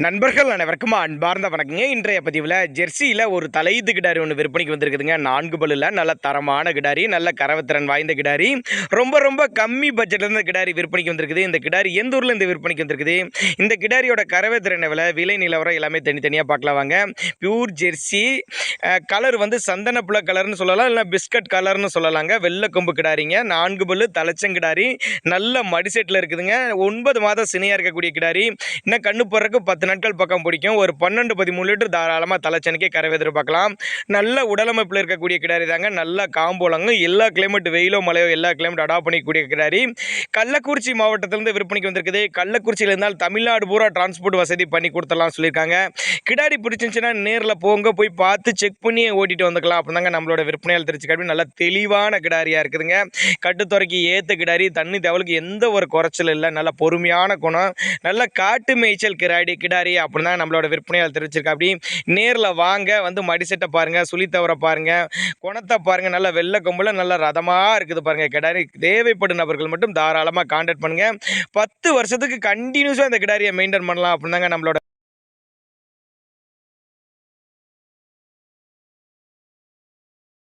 நண்பர்கள் அனைவருக்கும் அன்பார்ந்த வணக்கங்க. இன்றைய பதிவில் ஜெர்சியில் ஒரு தலையீத்து கிடாரி ஒன்று விற்பனைக்கு வந்திருக்குதுங்க. 4 பல்லில் நல்ல தரமான கிடாரி, நல்ல கரவத்திறன் வாய்ந்த கிடாரி, ரொம்ப ரொம்ப கம்மி பட்ஜெட்டில் இந்த கிடாரி விற்பனைக்கு வந்திருக்குது. இந்த கிடாரி எந்த ஊரில் இந்த விற்பனைக்கு வந்திருக்குது, இந்த கிடாரியோட கரவத்திறன் விலை நிலவரம் எல்லாமே தனித்தனியாக பார்க்கலாம் வாங்க. பியூர் ஜெர்சி கலர் வந்து சந்தனப்புல கலர்னு சொல்லலாம், இல்லை பிஸ்கட் கலர்னு சொல்லலாங்க. வெள்ளை கொம்பு கிடாரிங்க, 4 பல்லு தலைச்சங்கிடாரி, நல்ல மடிசெட்டில் இருக்குதுங்க. 9 மாதம் சினையாக இருக்கக்கூடிய கிடாரி. இன்னும் கண்ணு போடுறதுக்கு 10 நாட்கள் பக்கம் பிடிக்கும். ஒரு 12-13 லிட்டர் தாராளமாக தலைச்சனுக்கே கறவை எதிர்பார்க்கலாம். நல்ல உடலமைப்பில் இருக்கக்கூடிய கிடாரி தாங்க. நல்ல காம்போலங்க. எல்லா கிளைமேட், வெயிலோ மழையோ எல்லா கிளைமேட் அடாப்ட் பண்ணிக்கூடிய கிடாரி. கள்ளக்குறிச்சி மாவட்டத்திலிருந்து விற்பனைக்கு வந்திருக்குது. கள்ளக்குறிச்சியில் இருந்தால் தமிழ்நாடு பூரா டிரான்ஸ்போர்ட் வசதி பண்ணி கொடுத்துடலாம் சொல்லியிருக்காங்க. கிடாரி பிடிச்சிருந்துச்சுன்னா நேரில் போங்க, போய் பார்த்து செக் பண்ணி ஓட்டிட்டு வந்துக்கலாம். அப்படிதாங்க நம்மளோட விற்பனையால் தெரிஞ்சுக்காட்டி நல்ல தெளிவான கிடாரியாக இருக்குதுங்க. கட்டுத்துறைக்கு ஏற்ற கிடாரி, தண்ணி தவளுக்கு எந்த ஒரு குறைச்சல் இல்லை. நல்ல பொறுமையான குணம், நல்ல காட்டு மேய்ச்சல் கிடாரி அப்படின்னா நம்மளோட விற்பனையால் தெரிவிச்சிருக்கா. அப்படி நேரில் வாங்க, வந்து மடிசெட்டை பாருங்கள், சுழித்தவரை பாருங்கள், குணத்தை பாருங்கள். நல்ல வெள்ளை கொம்பில் நல்ல ரதமாக இருக்குது பாருங்கள் கிடாரி. தேவைப்படும் நபர்கள் மட்டும் தாராளமாக கான்டாக்ட் பண்ணுங்கள். 10 வருஷத்துக்கு கண்டினியூஸாக இந்த கிடாரியை மெயின்டைன் பண்ணலாம் அப்படின்னாங்க நம்மளோட